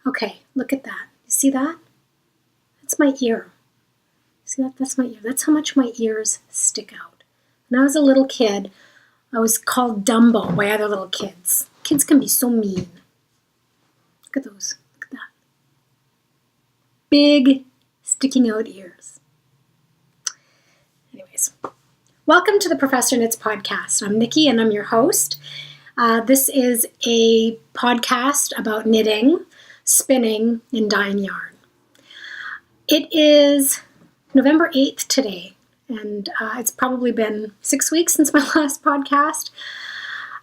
Okay, look at that. You see that? That's my ear. See that? That's my ear. That's how much my ears stick out. When I was a little kid, I was called Dumbo by other little kids. Kids can be so mean. Look at those. Look at that. Big, sticking out ears. Anyways, welcome to the Professor Knits podcast. I'm Nikki and I'm your host. This is a podcast about knitting, spinning, and dyeing yarn. It is November 8th today, and it's probably been 6 weeks since my last podcast.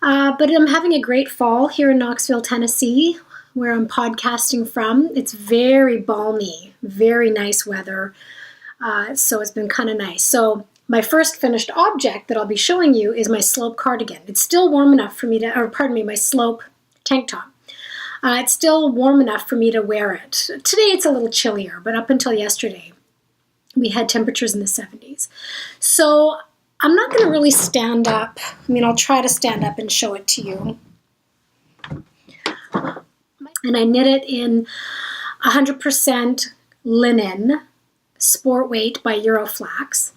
But I'm having a great fall here in Knoxville, Tennessee, where I'm podcasting from. It's very balmy, very nice weather, so it's been kind of nice. So my first finished object that I'll be showing you is my slope cardigan. It's still warm enough for me to, or pardon me, my slope tank top. It's still warm enough for me to wear it. Today it's a little chillier, but up until yesterday, we had temperatures in the 70s. So I'm not going to really stand up. I mean, I'll try to stand up and show it to you. And I knit it in 100% linen, sport weight by EUROFLAT,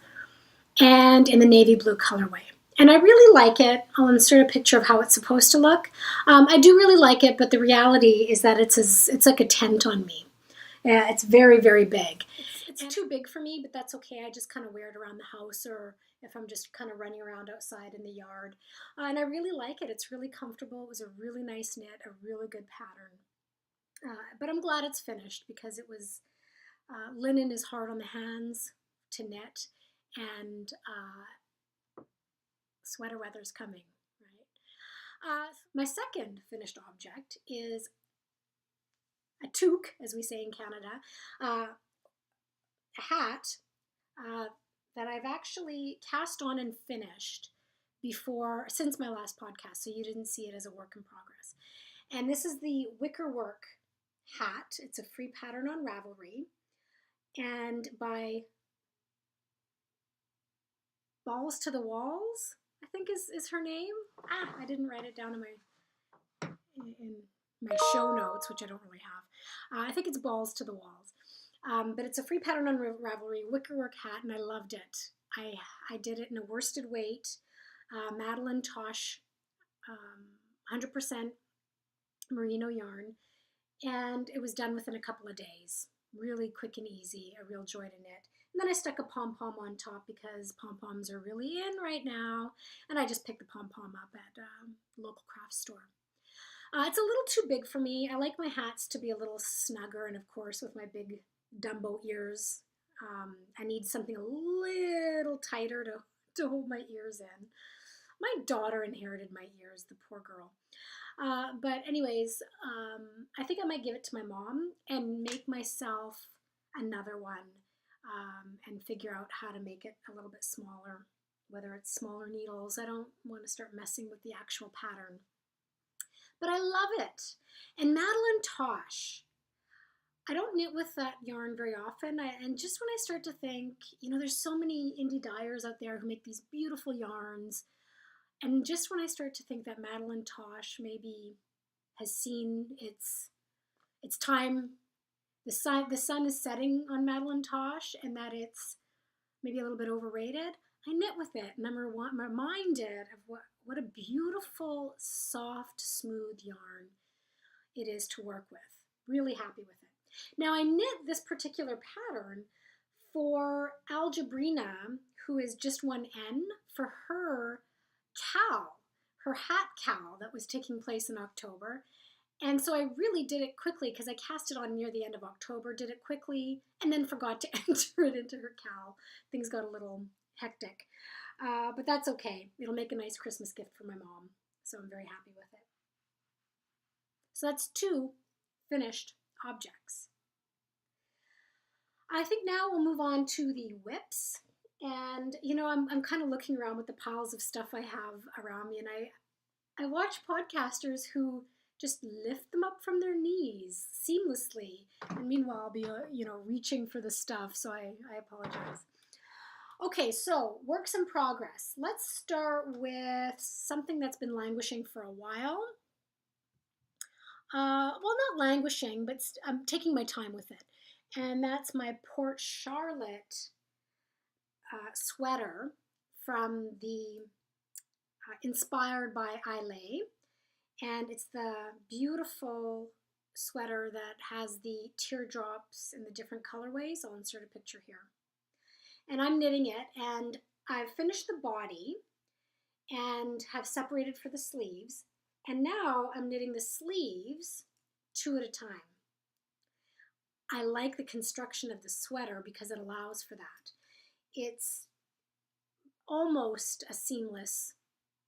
and in the navy blue colorway. And I really like it. I'll insert a picture of how it's supposed to look. I do really like it, but the reality is that it's like a tent on me. It's very, very big. It's too big for me, but that's okay. I just kind of wear it around the house, or if I'm just kind of running around outside in the yard. And I really like it. It's really comfortable. It was a really nice knit, a really good pattern. But I'm glad it's finished because it was, linen is hard on the hands to knit, and sweater weather's coming, right? My second finished object is a toque, as we say in Canada, a hat that I've actually cast on and finished since my last podcast, so you didn't see it as a work in progress. And this is the WICKERWORK hat. It's a free pattern on Ravelry, and by Balls to the Walls, I think is her name. I didn't write it down in my show notes, which I don't really have. I think it's Balls to the Walls. But it's a free pattern on Ravelry, WICKERWORK hat, and I loved it. I did it in a worsted weight, Madeline Tosh, 100% merino yarn, and it was done within a couple of days. Really quick and easy, a real joy to knit. And then I stuck a pom-pom on top because pom-poms are really in right now, and I just picked the pom-pom up at a local craft store. It's a little too big for me. I like my hats to be a little snugger, and of course with my big Dumbo ears, I need something a little tighter to hold my ears in. My daughter inherited my ears, the poor girl. But anyways, I think I might give it to my mom and make myself another one, and figure out how to make it a little bit smaller, whether it's smaller needles. I don't want to start messing with the actual pattern. But I love it. And Madeline Tosh, I don't knit with that yarn very often, and just when I start to think, there's so many indie dyers out there who make these beautiful yarns, and just when I start to think that Madeline Tosh maybe has seen its time, the sun is setting on Madeline Tosh, and that it's maybe a little bit overrated, I knit with it, and I'm reminded of what a beautiful, soft, smooth yarn it is to work with. Really happy with it. Now I knit this particular pattern for Aljabrina, who is just one N, for her cowl, her hat cowl that was taking place in October. And so I really did it quickly because I cast it on near the end of October, did it quickly, and then forgot to enter it into her cowl. Things got a little hectic, but that's okay. It'll make a nice Christmas gift for my mom, so I'm very happy with it. So that's two finished objects. I think now we'll move on to the whips. And, I'm kind of looking around with the piles of stuff I have around me, and I watch podcasters who just lift them up from their knees seamlessly. And meanwhile, I'll be, reaching for the stuff, so I apologize. Okay, so works in progress. Let's start with something that's been languishing for a while. Well, not languishing, but I'm taking my time with it. And that's my Port Charlotte sweater from the inspired by ISLAY. And it's the beautiful sweater that has the teardrops in the different colorways. I'll insert a picture here. And I'm knitting it, and I've finished the body and have separated for the sleeves. And now I'm knitting the sleeves 2 at a time. I like the construction of the sweater because it allows for that. It's almost a seamless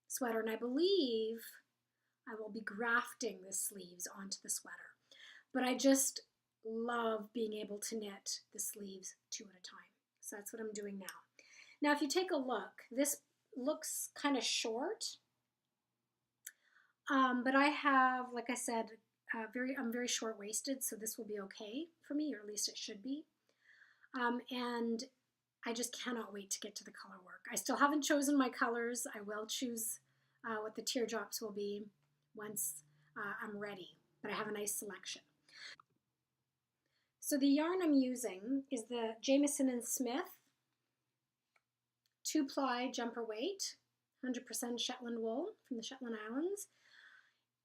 sweater, and I believe I will be grafting the sleeves onto the sweater. But I just love being able to knit the sleeves 2 at a time. So that's what I'm doing now. Now, if you take a look, this looks kind of short, but I have, like I said, I'm very short-waisted, so this will be okay for me, or at least it should be. And I just cannot wait to get to the color work. I still haven't chosen my colors. I will choose what the teardrops will be once I'm ready, but I have a nice selection. So the yarn I'm using is the Jamieson & Smith 2-ply jumper weight, 100% Shetland wool from the Shetland Islands.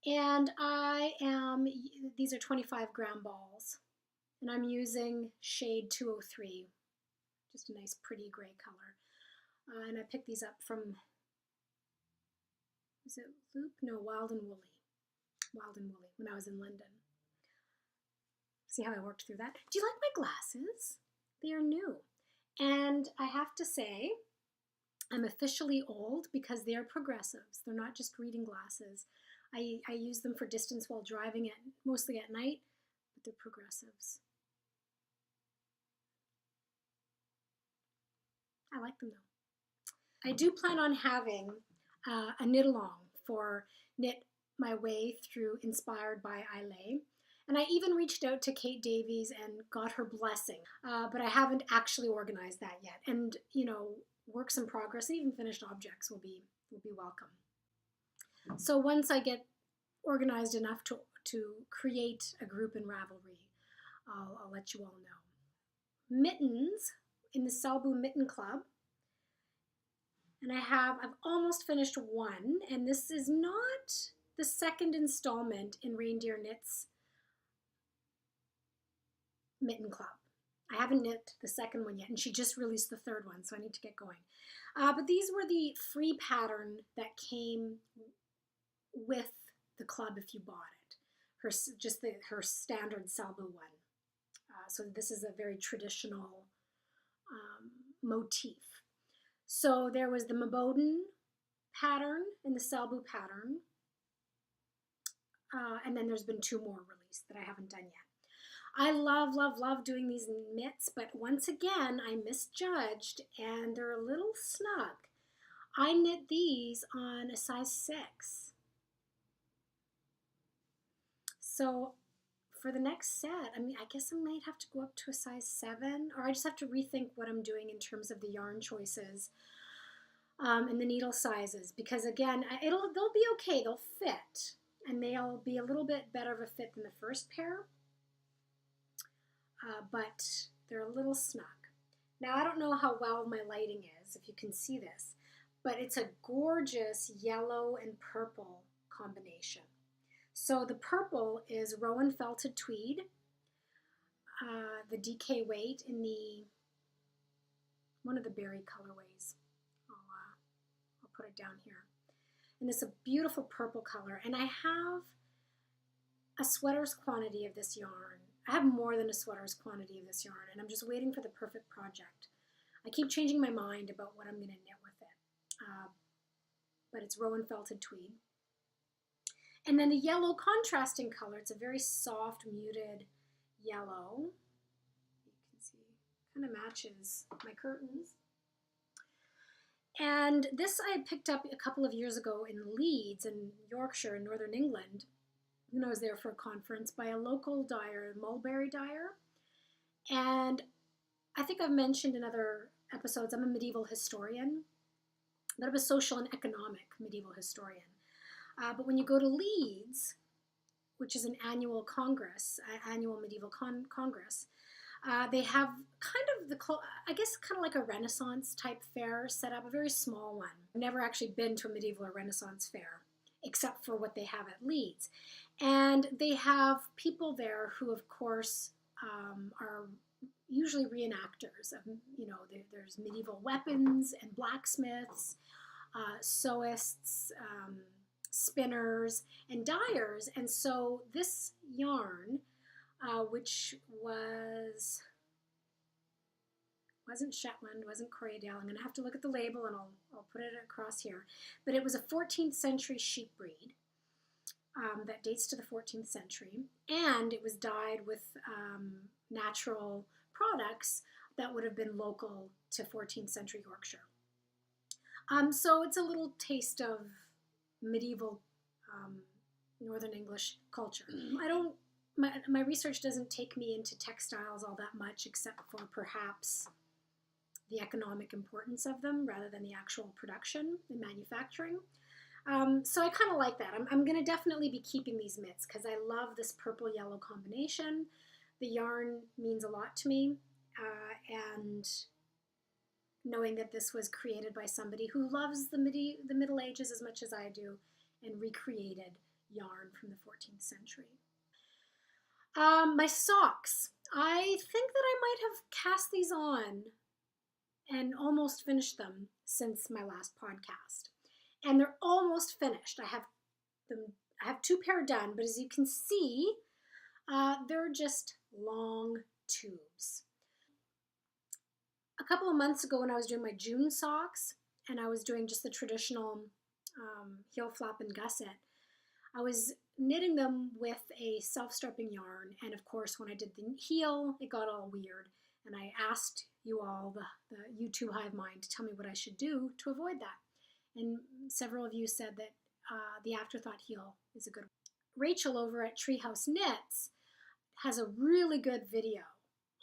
And these are 25-gram balls. And I'm using shade 203, just a nice pretty gray color. And I picked these up from, is it Loop? No, Wild and Woolly. Wild and Woolly, when I was in London. See how I worked through that? Do you like my glasses? They are new. And I have to say, I'm officially old because they are progressives. They're not just reading glasses. I use them for distance while driving, mostly at night, but they're progressives. I like them though. I do plan on having a knit along for Knit My Way Through Inspired by ISLAY. And I even reached out to Kate Davies and got her blessing, but I haven't actually organized that yet. And you know, works in progress, even finished objects will be welcome. So once I get organized enough to create a group in Ravelry, I'll let you all know. Mittens in the SHELLIE Mitten Club, and I've almost finished one, and this is not the second installment in Reindeer Knits Mitten Club. I haven't knit the second one yet, and she just released the third one, so I need to get going. But these were the free pattern that came with the club if you bought it. Her standard SHELLIE one. So this is a very traditional motif. So there was the Maboden pattern and the SHELLIE pattern, and then there's been 2 more released that I haven't done yet. I love, love, love doing these mitts, but once again, I misjudged, and they're a little snug. I knit these on a size 6. So for the next set, I guess I might have to go up to a size 7, or I just have to rethink what I'm doing in terms of the yarn choices and the needle sizes, because again, they'll be okay, they'll fit, and they'll be a little bit better of a fit than the first pair. But they're a little snug. Now, I don't know how well my lighting is, if you can see this, but it's a gorgeous yellow and purple combination. So the purple is Rowan Felted Tweed, the DK weight in one of the berry colorways. I'll put it down here. And it's a beautiful purple color, and I have a sweater's quantity of this yarn. I have more than a sweater's quantity of this yarn, and I'm just waiting for the perfect project. I keep changing my mind about what I'm going to knit with it, but it's Rowan Felted Tweed. And then the yellow contrasting color, it's a very soft, muted yellow. You can see, kind of matches my curtains. And this I picked up a couple of years ago in Leeds in Yorkshire in Northern England, when I was there for a conference, by a local dyer, MULBERRY dyer. And I think I've mentioned in other episodes, I'm a medieval historian, but I'm a social and economic medieval historian. But when you go to Leeds, which is an annual congress, annual medieval congress. They have kind of I guess kind of like a Renaissance type fair set up, a very small one. I've never actually been to a medieval or Renaissance fair, except for what they have at Leeds. And they have people there who, of course, are usually reenactors. You know, there's medieval weapons and blacksmiths, sewists, spinners, and dyers. And so this yarn, which wasn't Shetland, wasn't Corriedale. I'm going to have to look at the label and I'll put it across here. But it was a 14th century sheep breed that dates to the 14th century. And it was dyed with natural products that would have been local to 14th century Yorkshire. So it's a little taste of medieval Northern English culture. My research doesn't take me into textiles all that much, except for perhaps the economic importance of them rather than the actual production and manufacturing. So I kind of like that. I'm going to definitely be keeping these mitts because I love this purple-yellow combination. The yarn means a lot to me, and knowing that this was created by somebody who loves the Middle Ages as much as I do and recreated yarn from the 14th century. My socks. I think that I might have cast these on and almost finished them since my last podcast. And they're almost finished. I have 2 pair done, but as you can see, they're just long tubes. A couple of months ago when I was doing my June socks, and I was doing just the traditional heel flap and gusset, I was knitting them with a self-striping yarn, and of course when I did the heel, it got all weird, and I asked you all, the YouTube hive mind, to tell me what I should do to avoid that. And several of you said that the afterthought heel is a good one. Rachel over at Treehouse Knits has a really good video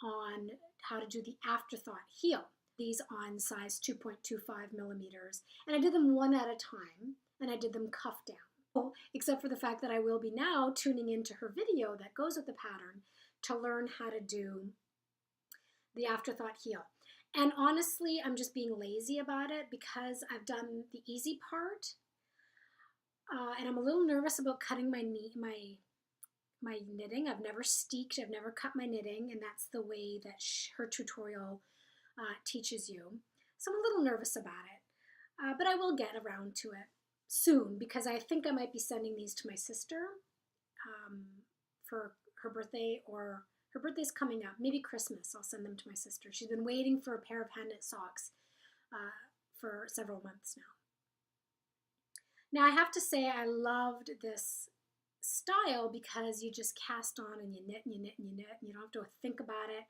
on how to do the afterthought heel. These on size 2.25 millimeters. And I did them one at a time, and I did them cuff down. Except for the fact that I will be now tuning into her video that goes with the pattern to learn how to do the afterthought heel. And honestly, I'm just being lazy about it because I've done the easy part, and I'm a little nervous about cutting my knitting. I've never steeked, I've never cut my knitting, and that's the way that her tutorial teaches you. So I'm a little nervous about it, but I will get around to it soon because I think I might be sending these to my sister for her birthday, or her birthday's coming up, maybe Christmas. I'll send them to my sister. She's been waiting for a pair of hand-knit socks for several months now. Now I have to say I loved this style because you just cast on and you knit and you knit and you knit, and you don't have to think about it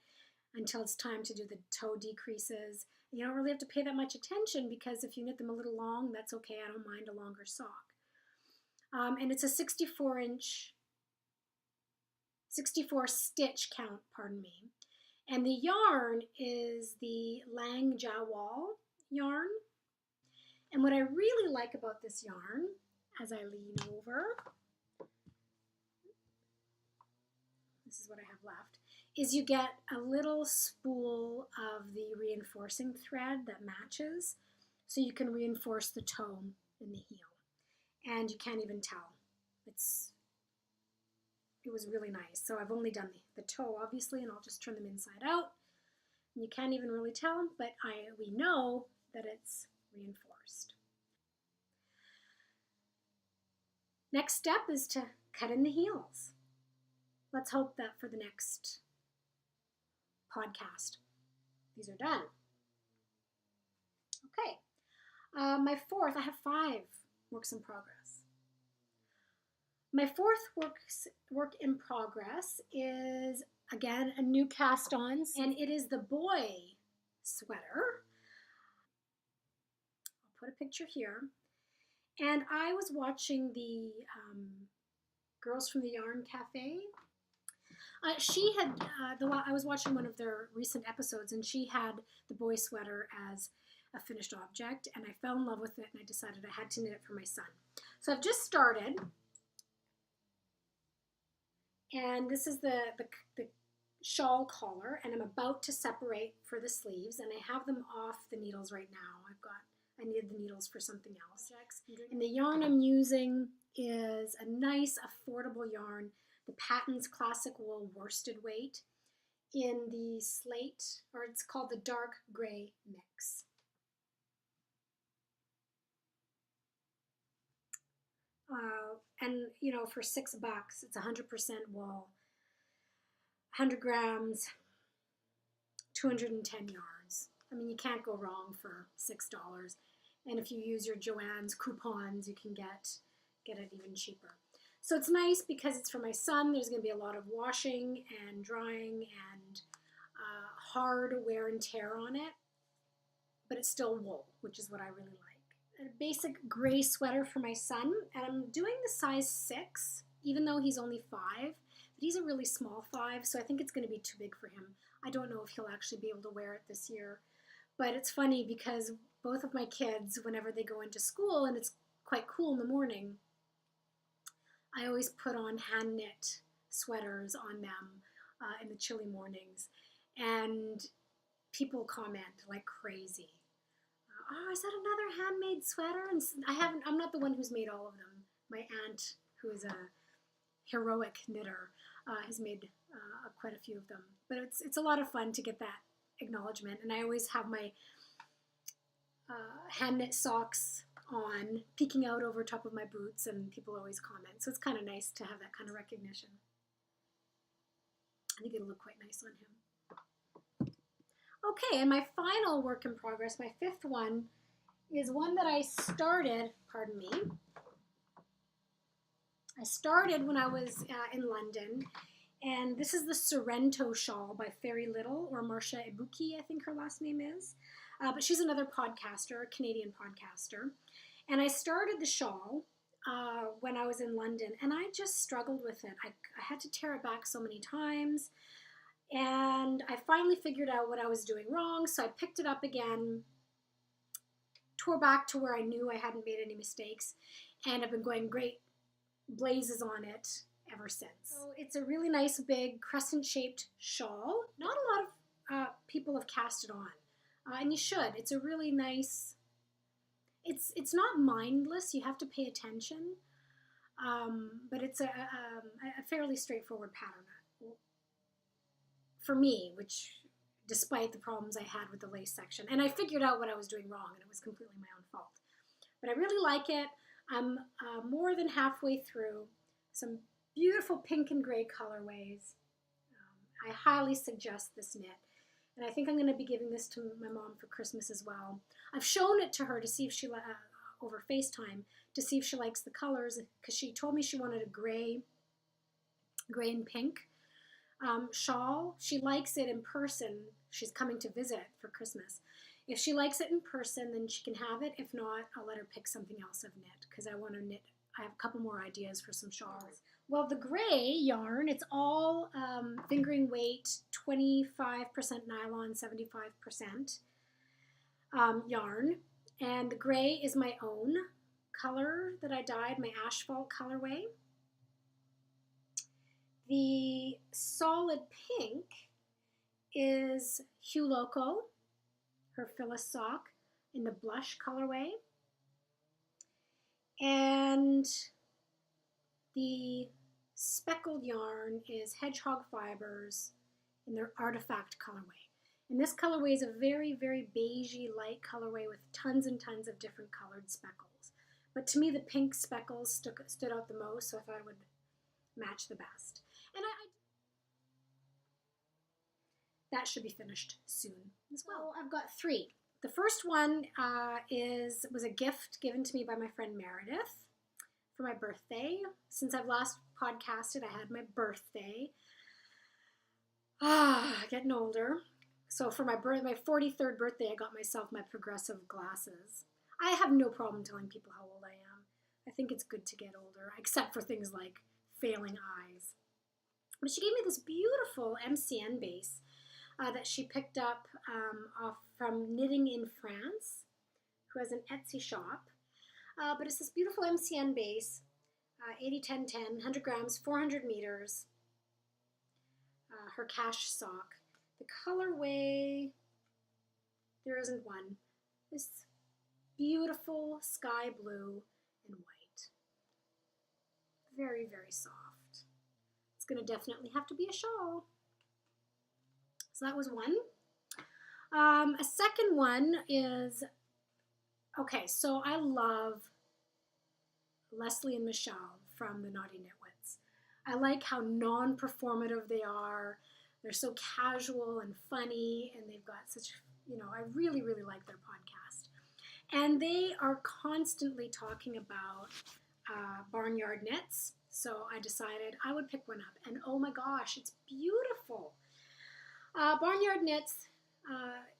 until it's time to do the toe decreases. You don't really have to pay that much attention because if you knit them a little long, that's okay. I don't mind a longer sock. And it's a 64 stitch count, pardon me. And the yarn is the Lang SHAWL yarn. And what I really like about this yarn, as I lean over, this is what I have left, is you get a little spool of the reinforcing thread that matches, so you can reinforce the toe and the heel. And you can't even tell. It was really nice. So I've only done the toe, obviously, and I'll just turn them inside out. And you can't even really tell, but we know that it's reinforced. Next step is to cut in the heels. Let's hope that for the next podcast, these are done. Okay. My fourth, I have 5 works in progress. My fourth work in progress is, again, a new cast-on, and it is the boy sweater. I'll put a picture here. And I was watching the Girls from the Yarn Cafe. I was watching one of their recent episodes, and she had the boy sweater as a finished object, and I fell in love with it, and I decided I had to knit it for my son. So I've just started. And this is the shawl collar, and I'm about to separate for the sleeves, and I have them off the needles right now. I needed the needles for something else. And the yarn I'm using is a nice affordable yarn, the Patton's Classic Wool Worsted Weight in the slate, or it's called the dark gray mix. And you know, for $6, it's 100% wool, 100 grams, 210 yards. I mean, you can't go wrong for $6. And if you use your Joann's coupons, you can get it even cheaper. So it's nice because it's for my son. There's going to be a lot of washing and drying and hard wear and tear on it, but it's still wool, which is what I really like. A basic gray sweater for my son, and I'm doing the size 6, even though he's only 5. But he's a really small 5, so I think it's going to be too big for him. I don't know if he'll actually be able to wear it this year. But it's funny because both of my kids, whenever they go into school and it's quite cool in the morning, I always put on hand knit sweaters on them in the chilly mornings. And people comment like crazy. Oh, is that another handmade sweater? And I'm not the one who's made all of them. My aunt, who is a heroic knitter, has made quite a few of them. But it's a lot of fun to get that acknowledgement. And I always have my hand knit socks on, peeking out over top of my boots, and people always comment. So it's kind of nice to have that kind of recognition. I think it'll look quite nice on him. Okay, and my final work in progress, my 5th one, is one that I started, pardon me, I started when I was in London, and this is the Sorrento shawl by Fairy Little, or MARSHA Ibuki, I think her last name is. But she's another podcaster, a Canadian podcaster. And I started the shawl when I was in London, and I just struggled with it. I had to tear it back so many times. And I finally figured out what I was doing wrong, so I picked it up again, tore back to where I knew I hadn't made any mistakes, and I've been going great blazes on it ever since. So it's a really nice big crescent-shaped shawl. Not a lot of people have cast it on, and you should. It's a really nice, it's not mindless, you have to pay attention, but it's a fairly straightforward pattern. For me, which, despite the problems I had with the lace section, and I figured out what I was doing wrong, and it was completely my own fault. But I really like it. I'm more than halfway through. Some beautiful pink and gray colorways. I highly suggest this knit, and I think I'm going to be giving this to my mom for Christmas as well. I've shown it to her to see if she, over FaceTime, to see if she likes the colors, because she told me she wanted a gray and pink. Shawl. She likes it in person. She's coming to visit for Christmas. If she likes it in person, then she can have it. If not, I'll let her pick something else I've knit, because I want to knit. I have a couple more ideas for some shawls. Well, the gray yarn, it's all fingering weight, 25% nylon, 75% yarn. And the gray is my own color that I dyed, my asphalt colorway. The solid pink is Hue Loco, her Phyllis sock, in the blush colorway. And the speckled yarn is Hedgehog Fibers in their Artifact colorway. And this colorway is a very, very beigey light colorway with tons and tons of different colored speckles. But to me, the pink speckles stood out the most, so I thought I would match the best. And that should be finished soon as well. I've got 3. The first one was a gift given to me by my friend Meredith for my birthday. Since I've last podcasted, I had my birthday. Getting older. So for my 43rd birthday, I got myself my progressive glasses. I have no problem telling people how old I am. I think it's good to get older, except for things like failing eyes. But she gave me this beautiful MCN base that she picked up off from Knitting in France, who has an Etsy shop. But it's this beautiful MCN base, 80-10-10, 100 grams, 400 meters. her cash sock. The colorway, there isn't one. This beautiful sky blue and white. Very, very soft. It's going to definitely have to be a shawl. So that was one. A second one is, okay, so I love Leslie and Michelle from the Naughty Knitwits. I like how non-performative they are. They're so casual and funny, and they've got such, you know, I really, really like their podcast. And they are constantly talking about Barnyard knits, so I decided I would pick one up. And oh my gosh, it's beautiful. Barnyard knits,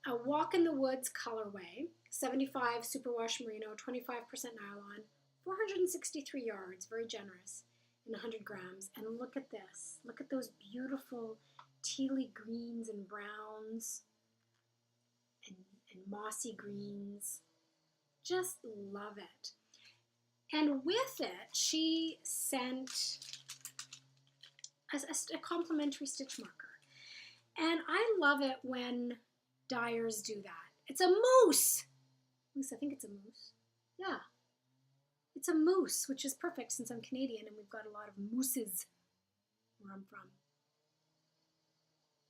a walk in the woods colorway, 75 superwash merino, 25% nylon, 463 yards, very generous, in 100 grams. And look at this. Look at those beautiful tealy greens and browns and mossy greens. Just love it. And with it, she sent a complimentary stitch marker. And I love it when dyers do that. It's a moose. At least I think it's a moose. Yeah. It's a moose, which is perfect since I'm Canadian and we've got a lot of mooses where I'm from.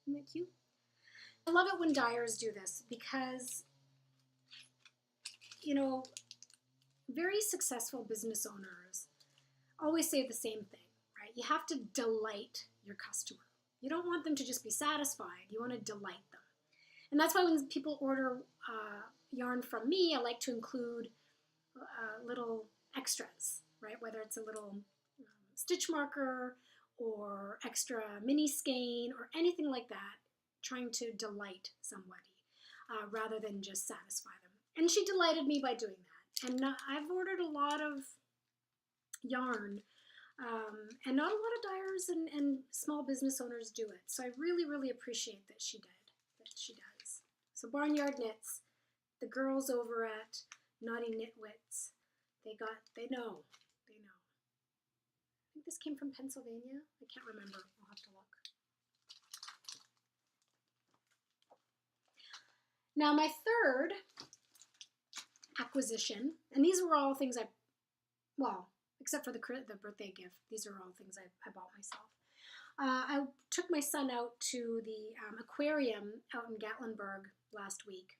Isn't that cute? I love it when dyers do this because, you know, very successful business owners always say the same thing, right? You have to delight your customer. You don't want them to just be satisfied. You want to delight them. And that's why when people order yarn from me, I like to include little extras, right? Whether it's a little stitch marker or extra mini skein or anything like that, trying to delight somebody rather than just satisfy them. And she delighted me by doing that. And I've ordered a lot of yarn, and not a lot of dyers and small business owners do it. So I really, really appreciate that she does. So Barnyard Knits, the girls over at Naughty Knitwits, they know. I think this came from Pennsylvania. I can't remember. I'll have to look. Now my third acquisition, and these were all things well, except for the birthday gift, these are all things I bought myself. I took my son out to the aquarium out in Gatlinburg last week.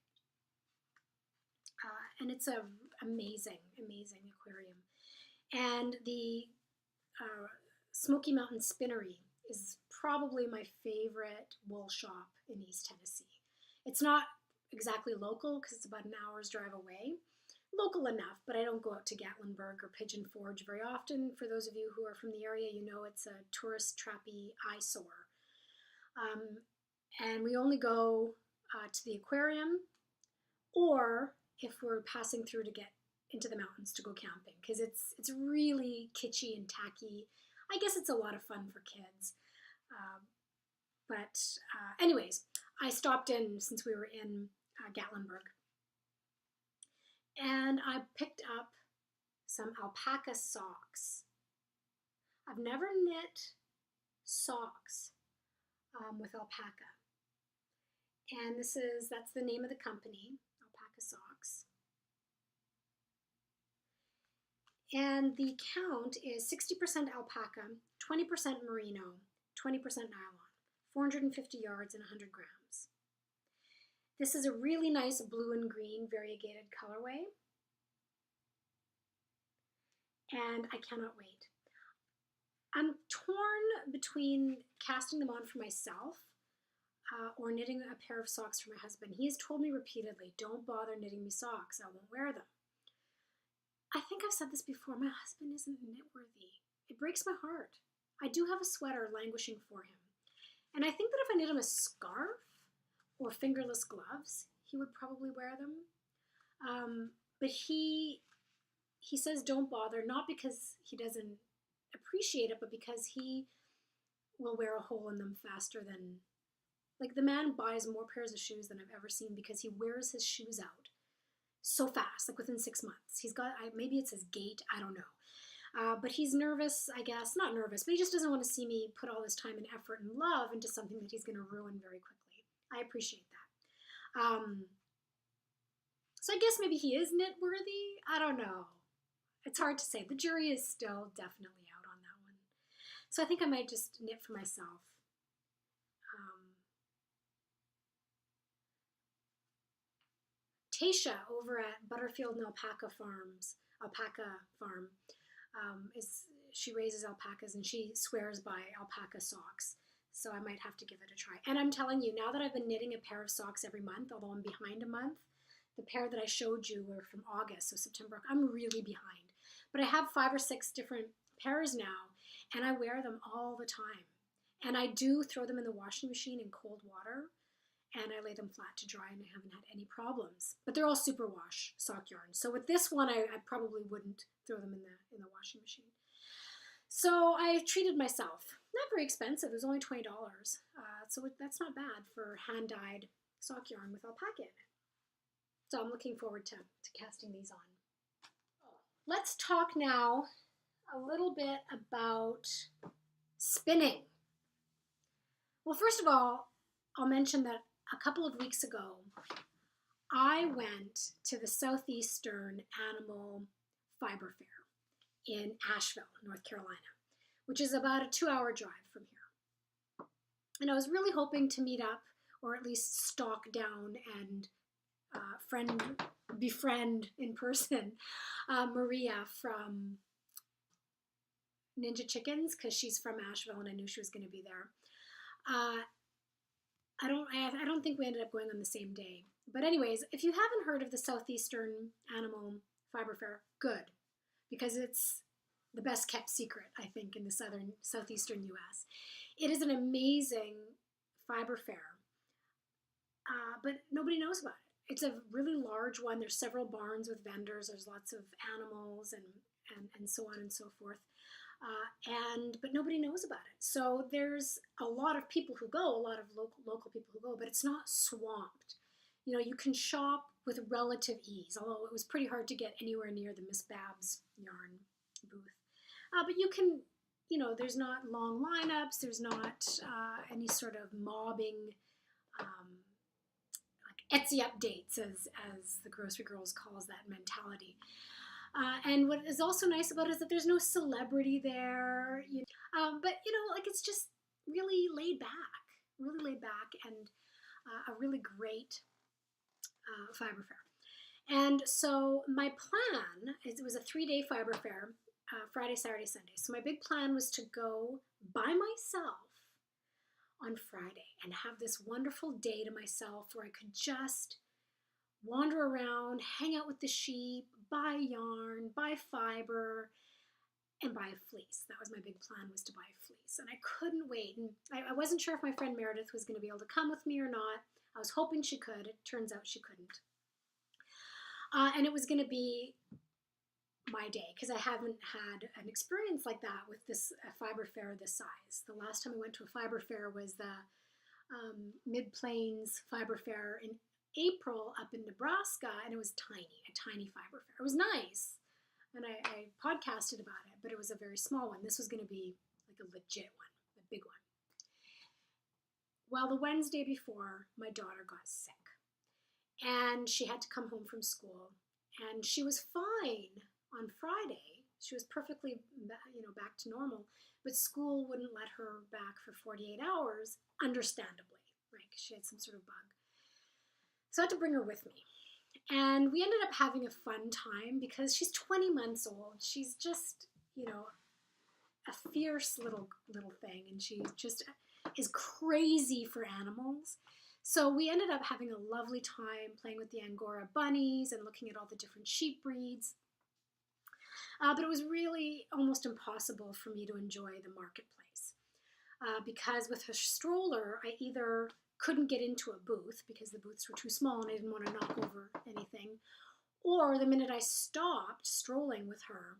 And it's an amazing, amazing aquarium. And the Smoky Mountain Spinnery is probably my favorite wool shop in East Tennessee. It's not exactly local because it's about an hour's drive away. Local enough, but I don't go out to Gatlinburg or Pigeon Forge very often. For those of you who are from the area, you know it's a tourist trappy eyesore. And we only go to the aquarium or if we're passing through to get into the mountains to go camping, because it's really kitschy and tacky. I guess it's a lot of fun for kids. But anyways, I stopped in since we were in Gatlinburg. And I picked up some alpaca socks. I've never knit socks with alpaca. And that's the name of the company, Alpaca Socks. And the count is 60% alpaca, 20% merino, 20% nylon, 450 yards and 100 grams. This is a really nice blue and green variegated colorway. And I cannot wait. I'm torn between casting them on for myself or knitting a pair of socks for my husband. He has told me repeatedly, don't bother knitting me socks, I won't wear them. I think I've said this before, my husband isn't knit worthy. It breaks my heart. I do have a sweater languishing for him. And I think that if I knit him a scarf or fingerless gloves, he would probably wear them. But he says don't bother, not because he doesn't appreciate it, but because he will wear a hole in them faster than, like the man buys more pairs of shoes than I've ever seen because he wears his shoes out so fast, like within 6 months. He's got, maybe it's his gait, I don't know. But he's nervous, I guess. Not nervous, but he just doesn't want to see me put all this time and effort and love into something that he's going to ruin very quickly. I appreciate that. So I guess maybe he is knit worthy. I don't know. It's hard to say. The jury is still definitely out on that one. So I think I might just knit for myself. Tasha over at Butterfield and Alpaca Farm, she raises alpacas and she swears by alpaca socks. So I might have to give it a try. And I'm telling you, now that I've been knitting a pair of socks every month, although I'm behind a month, the pair that I showed you were from August, so September. I'm really behind. But I have 5 or 6 different pairs now, and I wear them all the time. And I do throw them in the washing machine in cold water, and I lay them flat to dry, and I haven't had any problems. But they're all superwash sock yarn. So with this one, I probably wouldn't throw them in the washing machine. So I treated myself. Not very expensive. It was only $20. So that's not bad for hand-dyed sock yarn with alpaca in it. So I'm looking forward to casting these on. Let's talk now a little bit about spinning. Well, first of all, I'll mention that a couple of weeks ago, I went to the Southeastern Animal Fiber Fair in Asheville, North Carolina, which is about a 2-hour drive from here. And I was really hoping to meet up, or at least stalk down and befriend in person Maria from Ninja Chickens, because she's from Asheville and I knew she was going to be there. I don't think we ended up going on the same day. But anyways, if you haven't heard of the Southeastern Animal Fiber Fair, good, because it's the best kept secret, I think, in the southeastern U.S. It is an amazing fiber fair, but nobody knows about it. It's a really large one. There's several barns with vendors. There's lots of animals and so on and so forth. But nobody knows about it. So there's a lot of people who go, a lot of local people who go, but it's not swamped. You know, you can shop with relative ease, although it was pretty hard to get anywhere near the Miss Babs yarn booth. But you can, you know, there's not long lineups. There's not any sort of mobbing, like Etsy updates, as the Grocery Girls calls that mentality. And what is also nice about it is that there's no celebrity there. But, you know, like it's just really laid back and a really great fiber fair. And so my plan, it was a 3-day fiber fair, Friday, Saturday, Sunday. So my big plan was to go by myself on Friday and have this wonderful day to myself where I could just wander around, hang out with the sheep, buy yarn, buy fiber, and buy a fleece. That was my big plan, was to buy a fleece. And I couldn't wait. And I wasn't sure if my friend Meredith was going to be able to come with me or not. I was hoping she could. It turns out she couldn't. And it was going to be my day, because I haven't had an experience like that with this fiber fair this size. The last time I went to a fiber fair was the Mid-Plains Fiber Fair in April up in Nebraska, and it was a tiny fiber fair. It was nice, and I podcasted about it, but it was a very small one. This was going to be like a legit one, a big one. Well, the Wednesday before, my daughter got sick, and she had to come home from school, and she was fine on Friday. She was perfectly, back to normal, but school wouldn't let her back for 48 hours, understandably, right? Because she had some sort of bug. So I had to bring her with me. And we ended up having a fun time because she's 20 months old. She's just, a fierce little thing. And she just is crazy for animals. So we ended up having a lovely time playing with the Angora bunnies and looking at all the different sheep breeds. But it was really almost impossible for me to enjoy the marketplace. Because with her stroller, I either couldn't get into a booth because the booths were too small and I didn't want to knock over anything. Or the minute I stopped strolling with her,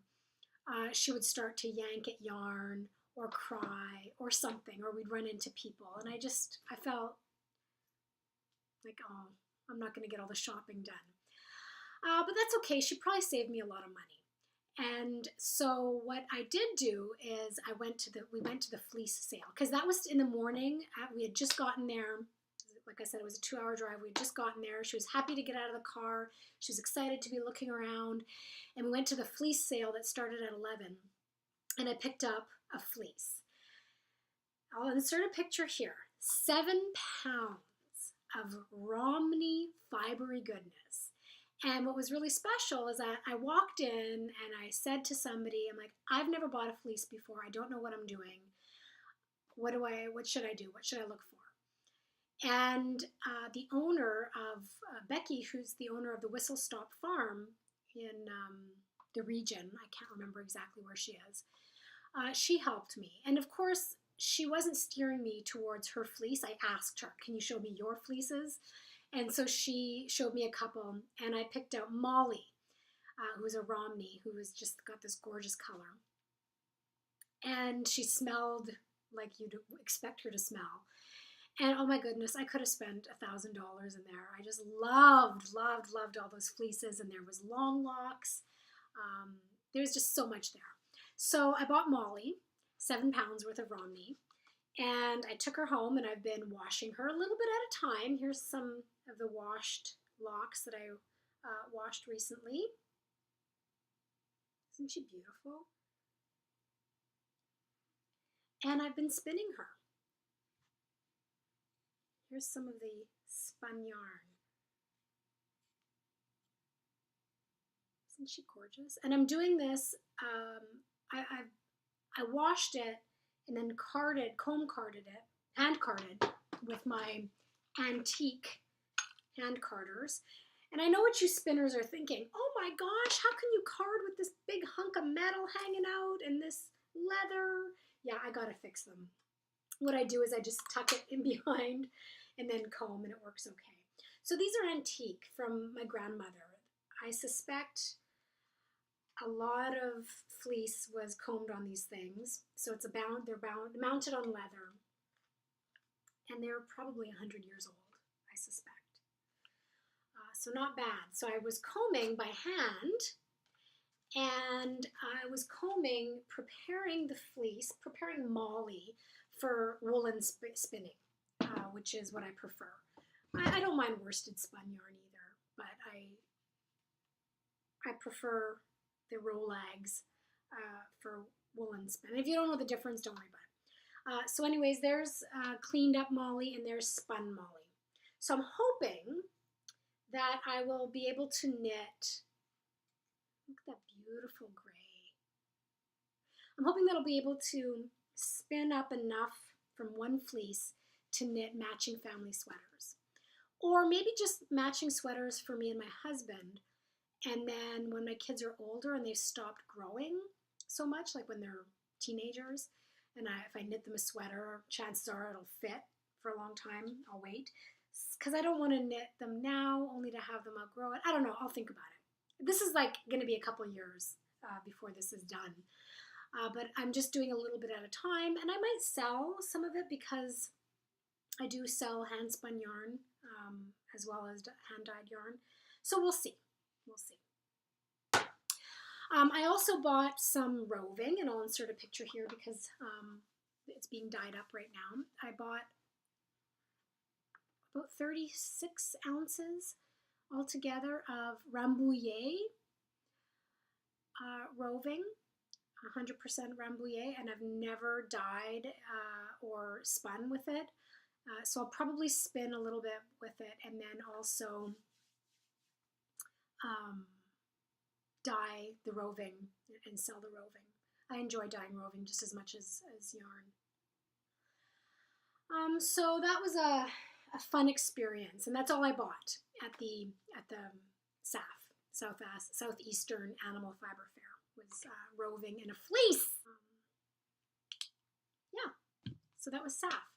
she would start to yank at yarn or cry or something, or we'd run into people. And I felt like, oh, I'm not going to get all the shopping done. But that's okay. She probably saved me a lot of money. And so what I did do is we went to the fleece sale, because that was in the morning. We had just gotten there. Like I said, it was a 2-hour drive. We had just gotten there. She was happy to get out of the car. She was excited to be looking around. And we went to the fleece sale that started at 11. And I picked up a fleece. I'll insert a picture here. 7 pounds of Romney fibery goodness. And what was really special is that I walked in and I said to somebody, I'm like, I've never bought a fleece before. I don't know what I'm doing. What should I do? What should I look for? And the owner of Becky, who's the owner of the Whistle Stop Farm in the region, I can't remember exactly where she is, she helped me. And of course, she wasn't steering me towards her fleece. I asked her, can you show me your fleeces? And so she showed me a couple, and I picked out Molly, who's a Romney, who has just got this gorgeous color. And she smelled like you'd expect her to smell. And oh my goodness, I could have spent $1,000 in there. I just loved all those fleeces, and there was long locks. There was just so much there. So I bought Molly, 7 pounds worth of Romney, and I took her home, and I've been washing her a little bit at a time. Here's some of the washed locks that I washed recently. Isn't she beautiful? And I've been spinning her. Here's some of the spun yarn. Isn't she gorgeous? And I'm doing this, I washed it and then comb carded it, hand carded with my antique hand carders. And I know what you spinners are thinking. Oh my gosh, how can you card with this big hunk of metal hanging out and this leather? Yeah, I gotta fix them. What I do is I just tuck it in behind and then comb, and it works okay. So these are antique from my grandmother. I suspect a lot of fleece was combed on these things. So they're mounted on leather, and they're probably 100 years old, I suspect. So not bad. So I was combing by hand, and I was combing, preparing the fleece, preparing Molly for woolen spinning, which is what I prefer. I don't mind worsted spun yarn either, but I prefer the Rolags for woolen spin. If you don't know the difference, don't worry about it. So anyways, there's cleaned up Molly, and there's spun Molly. So I'm hoping that I will be able to knit. Look at that beautiful gray. I'm hoping that I'll be able to spin up enough from one fleece to knit matching family sweaters. Or maybe just matching sweaters for me and my husband. And then when my kids are older and they've stopped growing so much, like when they're teenagers, and if I knit them a sweater, chances are it'll fit for a long time. I'll wait. Because I don't want to knit them now only to have them outgrow it. I don't know. I'll think about it. This is like going to be a couple years before this is done. But I'm just doing a little bit at a time. And I might sell some of it because I do sell hand spun yarn as well as hand dyed yarn. So we'll see. We'll see. I also bought some roving, and I'll insert a picture here because it's being dyed up right now. I bought about 36 ounces altogether of Rambouillet roving, 100% Rambouillet, and I've never dyed or spun with it. So I'll probably spin a little bit with it, and then also dye the roving and sell the roving. I enjoy dyeing roving just as much as yarn. So that was a fun experience, and that's all I bought at the SAF, Southeastern Animal Fiber Fair, was roving and a fleece. Yeah, so that was SAF.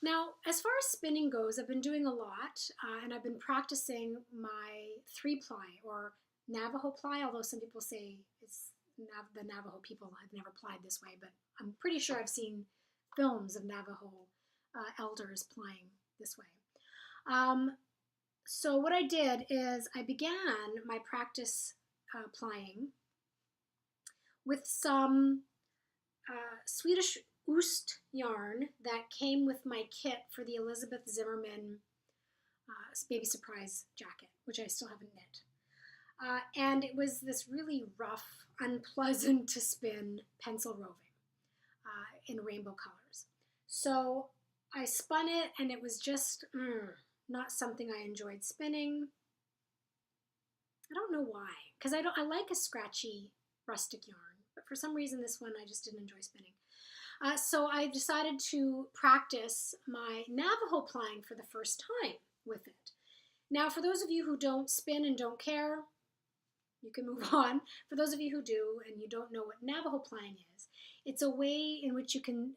Now, as far as spinning goes, I've been doing a lot, and I've been practicing my 3-ply or Navajo ply, although some people say it's the Navajo people have never plied this way, but I'm pretty sure I've seen films of Navajo elders plying this way. So what I did is I began my practice plying with some Swedish Oost yarn that came with my kit for the Elizabeth Zimmerman baby surprise jacket, which I still haven't knit. And it was this really rough, unpleasant to spin pencil roving in rainbow colors. So I spun it, and it was just not something I enjoyed spinning. I don't know why, because I like a scratchy rustic yarn, but for some reason this one I just didn't enjoy spinning. So I decided to practice my Navajo plying for the first time with it. Now, for those of you who don't spin and don't care, you can move on. For those of you who do and you don't know what Navajo plying is, it's a way in which you can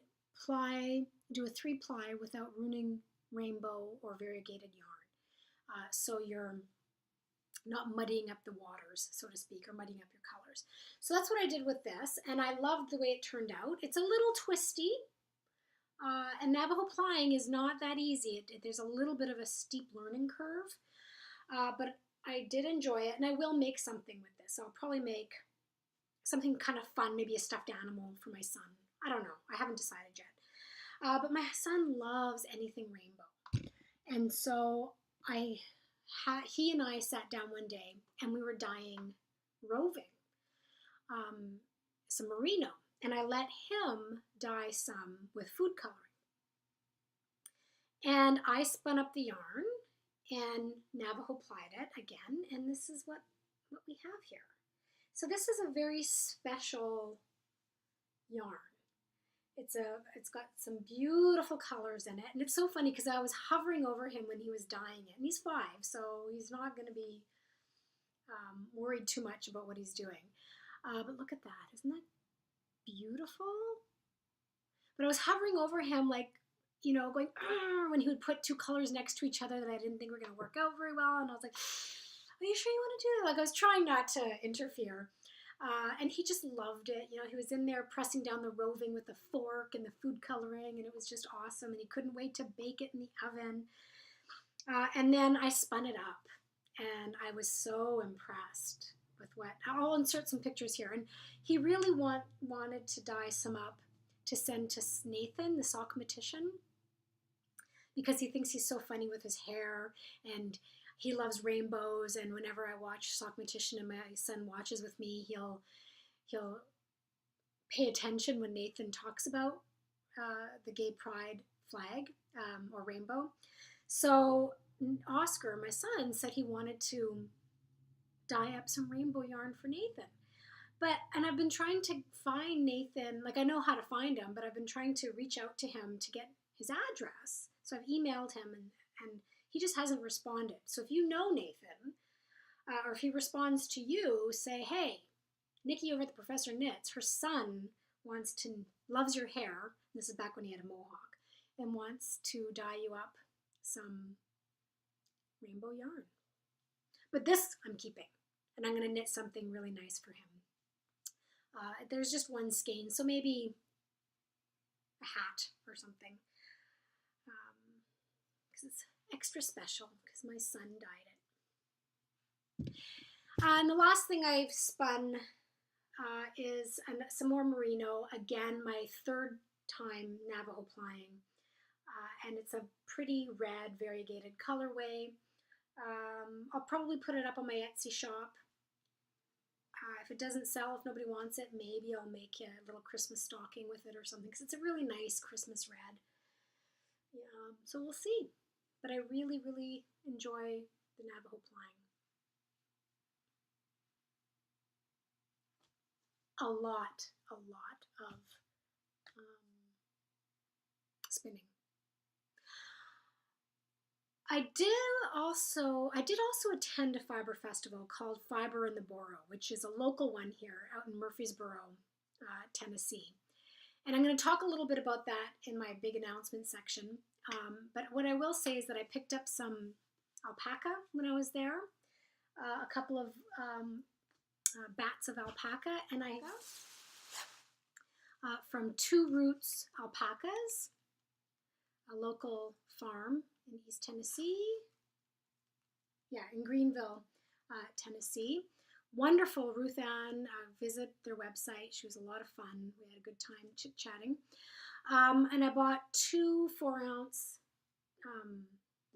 do a 3-ply without ruining rainbow or variegated yarn. So you're not muddying up the waters, so to speak, or muddying up your colors. So that's what I did with this, and I loved the way it turned out. It's a little twisty, and Navajo plying is not that easy. There's a little bit of a steep learning curve, but I did enjoy it, and I will make something with this. I'll probably make something kind of fun, maybe a stuffed animal for my son. I don't know. I haven't decided yet. But my son loves anything rainbow, and so he and I sat down one day and we were dyeing roving, some merino, and I let him dye some with food coloring. And I spun up the yarn and Navajo plied it again, and this is what we have here. So this is a very special yarn. It's got some beautiful colors in it, and it's so funny because I was hovering over him when he was dyeing it, and he's 5, so he's not going to be worried too much about what he's doing. But look at that, isn't that beautiful? But I was hovering over him, like, you know, going when he would put 2 colors next to each other that I didn't think were going to work out very well, and I was like, "Are you sure you want to do that?" Like, I was trying not to interfere. And he just loved it. You know, he was in there pressing down the roving with the fork and the food coloring, and it was just awesome, and he couldn't wait to bake it in the oven. And then I spun it up, and I was so impressed with what, I'll insert some pictures here, and he really wanted to dye some up to send to Nathan, the sockmatician, because he thinks he's so funny with his hair, and he loves rainbows, and whenever I watch Sockmatician and my son watches with me, he'll pay attention when Nathan talks about the gay pride flag or rainbow. So Oscar, my son, said he wanted to dye up some rainbow yarn for Nathan. And I've been trying to find Nathan, like I know how to find him, but I've been trying to reach out to him to get his address. So I've emailed him and he just hasn't responded. So if you know Nathan, or if he responds to you, say, "Hey, Nikki over at the Professor Knits, her son loves your hair," this is back when he had a mohawk, and wants to dye you up some rainbow yarn. But this I'm keeping, and I'm going to knit something really nice for him. There's just one skein, so maybe a hat or something, because it's extra special because my son dyed it. And the last thing I've spun is some more merino. Again, my 3rd time Navajo plying, and it's a pretty red variegated colorway. I'll probably put it up on my Etsy shop. If it doesn't sell, if nobody wants it, maybe I'll make a little Christmas stocking with it or something, because it's a really nice Christmas red. Yeah, so we'll see. But I really, really enjoy the Navajo plying. A lot of spinning. I did also attend a fiber festival called Fiber in the Borough, which is a local one here out in Murfreesboro, Tennessee. And I'm going to talk a little bit about that in my big announcement section. But what I will say is that I picked up some alpaca when I was there, a couple of bats of alpaca, and I from Two Roots Alpacas, a local farm in East Tennessee, in Greenville, Tennessee, Wonderful, Ruth Ann. Visit their website. She was a lot of fun. We had a good time chit-chatting. And I bought 2 4-ounce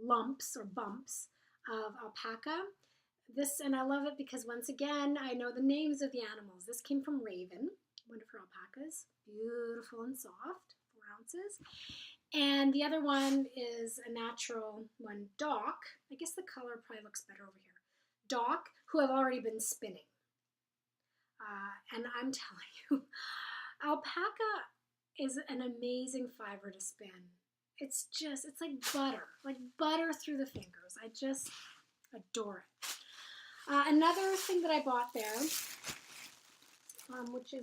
lumps or bumps of alpaca. And I love it because once again, I know the names of the animals. This came from Raven, one of her alpacas. Beautiful and soft, 4 ounces. And the other one is a natural one, Doc. I guess the color probably looks better over here. Doc, who I've already been spinning. And I'm telling you, alpaca is an amazing fiber to spin. It's like butter through the fingers. I just adore it. Another thing that I bought there, which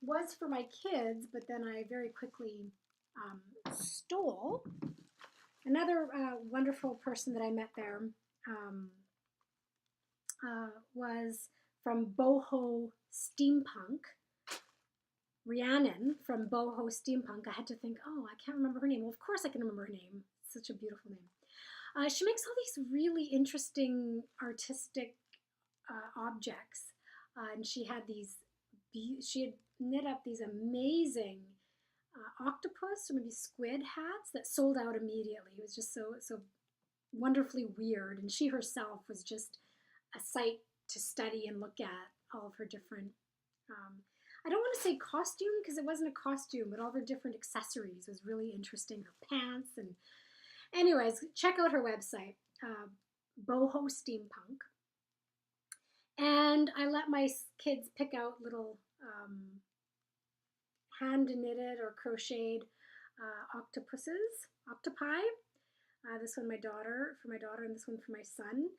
was for my kids, but then I very quickly stole. Another wonderful person that I met there was from BOHO Steampunk, RHIANNON from BOHO Steampunk. I had to think, oh, I can't remember her name. Well, of course I can remember her name. It's such a beautiful name. She makes all these really interesting artistic objects, and she had knit up these amazing octopus or maybe squid hats that sold out immediately. It was just so wonderfully weird, and she herself was just a sight to study and look at. All of her different I don't want to say costume because it wasn't a costume, but all her different accessories was really interesting. Her pants and anyways, check out her website, BOHO Steampunk. And I let my kids pick out little hand knitted or crocheted octopi. This one for my daughter, and this one for my son.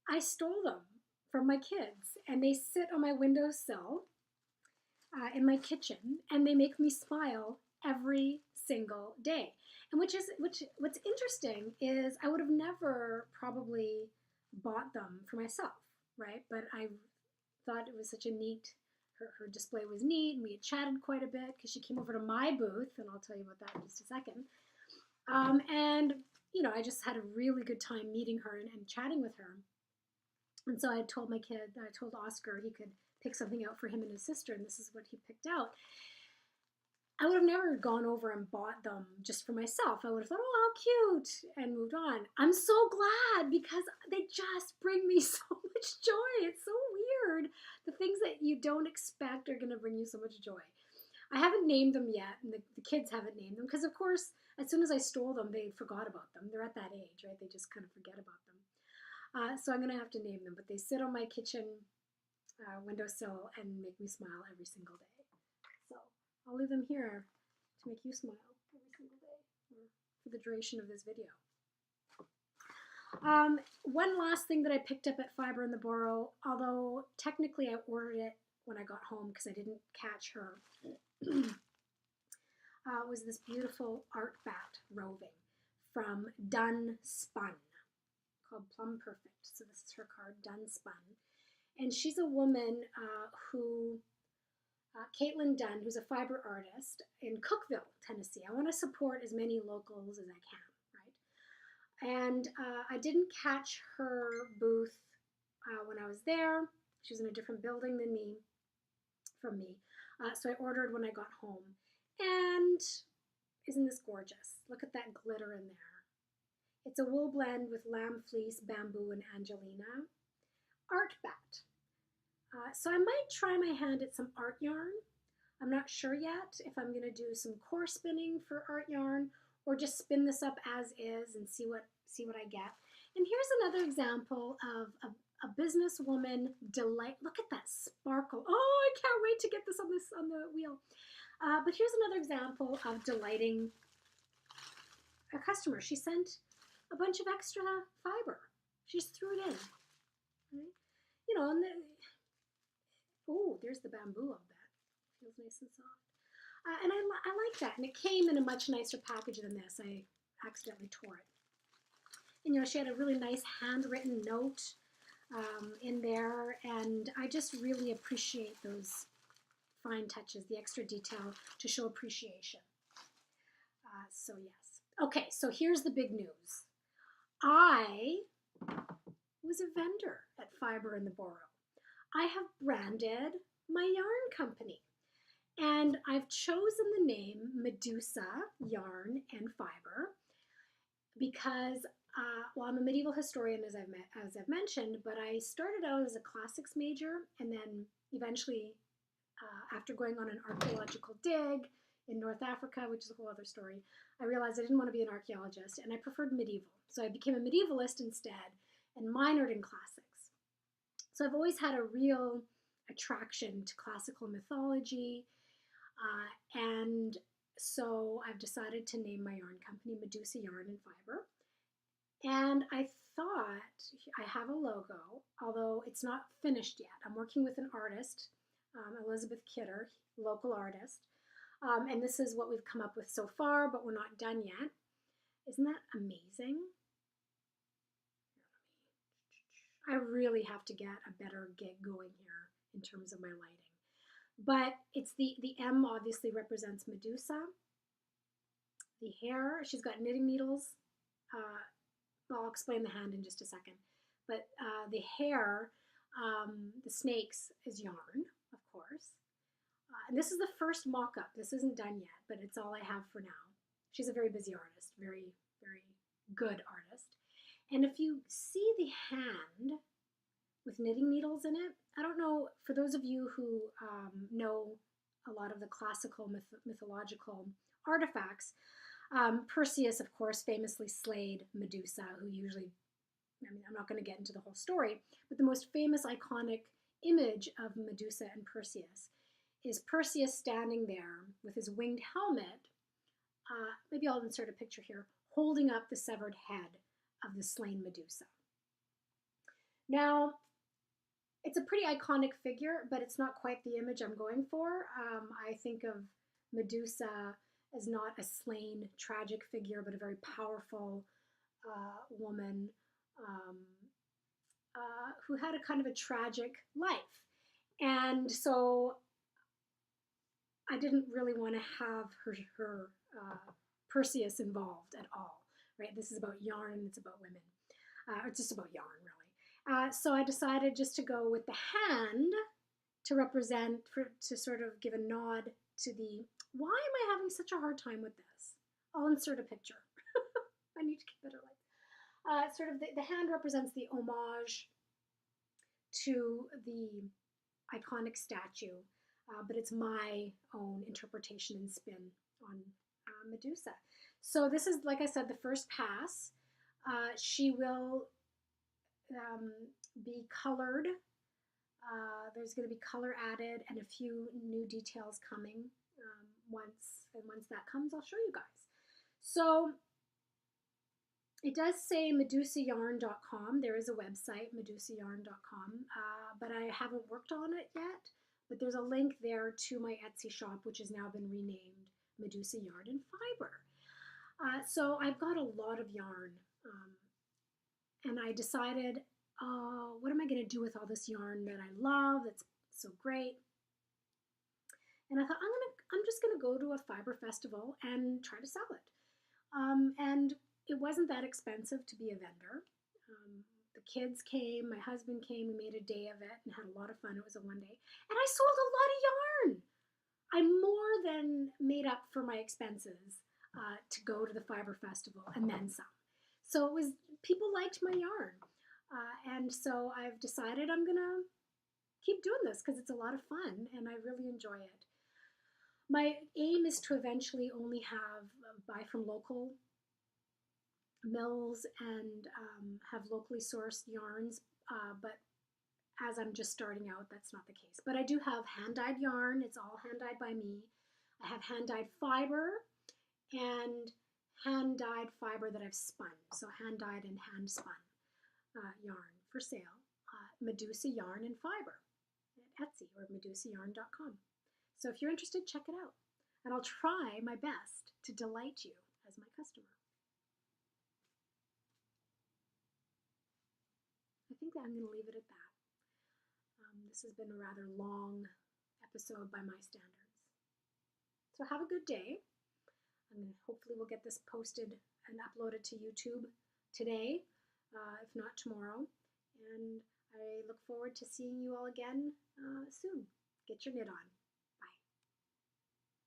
I stole them from my kids, and they sit on my windowsill in my kitchen, and they make me smile every single day. And what's interesting is I would have never probably bought them for myself, right? But I thought it was such a neat, her display was neat, and we had chatted quite a bit because she came over to my booth, and I'll tell you about that in just a second. And, you know, I just had a really good time meeting her and chatting with her. And so I told Oscar he could pick something out for him and his sister, and this is what he picked out. I would have never gone over and bought them just for myself. I would have thought, oh, how cute, and moved on. I'm so glad because they just bring me so much joy. It's so weird. The things that you don't expect are going to bring you so much joy. I haven't named them yet, and the kids haven't named them because, of course, as soon as I stole them, they forgot about them. They're at that age, right? They just kind of forget about them. So I'm going to have to name them, but they sit on my kitchen windowsill and make me smile every single day. So I'll leave them here to make you smile every single day for the duration of this video. One last thing that I picked up at Fiber in the Borough, although technically I ordered it when I got home because I didn't catch her, was this beautiful art bat roving from Done Spun, called Plum Perfect. So this is her card, Done Spun. And she's a woman who, Caitlin Dunn, who's a fiber artist in Cookeville, Tennessee. I want to support as many locals as I can, right? And I didn't catch her booth when I was there. She was in a different building from me. So I ordered when I got home. And isn't this gorgeous? Look at that glitter in there. It's a wool blend with lamb fleece, bamboo, and Angelina. Art bat. So I might try my hand at some art yarn. I'm not sure yet if I'm going to do some core spinning for art yarn or just spin this up as is and see what I get. And here's another example of a businesswoman delight. Look at that sparkle. Oh, I can't wait to get this on the wheel. But here's another example of delighting a customer. She sent a bunch of extra fiber. She just threw it in. Right? You know, and oh, there's the bamboo of that. Feels nice and soft. And I like that. And it came in a much nicer package than this. I accidentally tore it. And, you know, she had a really nice handwritten note in there. And I just really appreciate those fine touches, the extra detail to show appreciation. So, yes. Okay, so here's the big news. I was a vendor at Fiber in the Borough. I have branded my yarn company, and I've chosen the name Medusa Yarn and Fiber because, well, I'm a medieval historian, as I've mentioned, but I started out as a classics major, and then eventually, after going on an archaeological dig in North Africa, which is a whole other story, I realized I didn't want to be an archaeologist, and I preferred medieval. So I became a medievalist instead and minored in classics. So I've always had a real attraction to classical mythology, and so I've decided to name my yarn company Medusa Yarn and Fiber. And I thought, I have a logo, although it's not finished yet. I'm working with an artist, Elizabeth Kidder, local artist. And this is what we've come up with so far, but we're not done yet. Isn't that amazing? I really have to get a better gig going here in terms of my lighting. But it's the M obviously represents Medusa. The hair, she's got knitting needles. I'll explain the hand in just a second. But the hair, the snakes, is yarn, of course. And this is the first mock-up. This isn't done yet, but it's all I have for now. She's a very busy artist, very, very good artist. And if you see the hand with knitting needles in it, I don't know, for those of you who know a lot of the classical mythological artifacts, Perseus, of course, famously slayed Medusa, who usually, I mean, I'm not going to get into the whole story, but the most famous iconic image of Medusa and Perseus is Perseus standing there with his winged helmet, maybe I'll insert a picture here, holding up the severed head of the slain Medusa. Now, it's a pretty iconic figure, but it's not quite the image I'm going for. I think of Medusa as not a slain, tragic figure, but a very powerful woman who had a kind of a tragic life. And so I didn't really want to have her Perseus involved at all, right? This is about yarn, it's about women. It's just about yarn, really. So I decided just to go with the hand to represent, to sort of give a nod to the, why am I having such a hard time with this? I'll insert a picture. I need to get better light. Sort of the hand represents the homage to the iconic statue, but it's my own interpretation and spin on Medusa. So this is, like I said, the first pass. She will be colored. There's going to be color added and a few new details coming. Once that comes, I'll show you guys. So it does say medusayarn.com. There is a website, medusayarn.com, but I haven't worked on it yet. But there's a link there to my Etsy shop, which has now been renamed Medusa Yarn and Fiber. So I've got a lot of yarn, and I decided, oh, what am I going to do with all this yarn that I love, that's so great? And I thought, I'm just going to go to a fiber festival and try to sell it. And it wasn't that expensive to be a vendor. The kids came, my husband came, we made a day of it and had a lot of fun. It was a one day. And I sold a lot of yarn. I more than made up for my expenses to go to the fiber festival and then some. So it was, people liked my yarn. And so I've decided I'm going to keep doing this because it's a lot of fun and I really enjoy it. My aim is to eventually only buy from local mills and have locally sourced yarns, but as I'm just starting out, that's not the case. But I do have hand-dyed yarn. It's all hand-dyed by me. I have hand-dyed fiber and hand-dyed fiber that I've spun. So hand-dyed and hand-spun yarn for sale. Medusa Yarn and Fiber at Etsy or medusayarn.com. So if you're interested, check it out. And I'll try my best to delight you as my customer. I think that I'm going to leave it at that. This has been a rather long episode by my standards. So have a good day. Hopefully we'll get this posted and uploaded to YouTube today, if not tomorrow. and I look forward to seeing you all again soon. Get your knit on.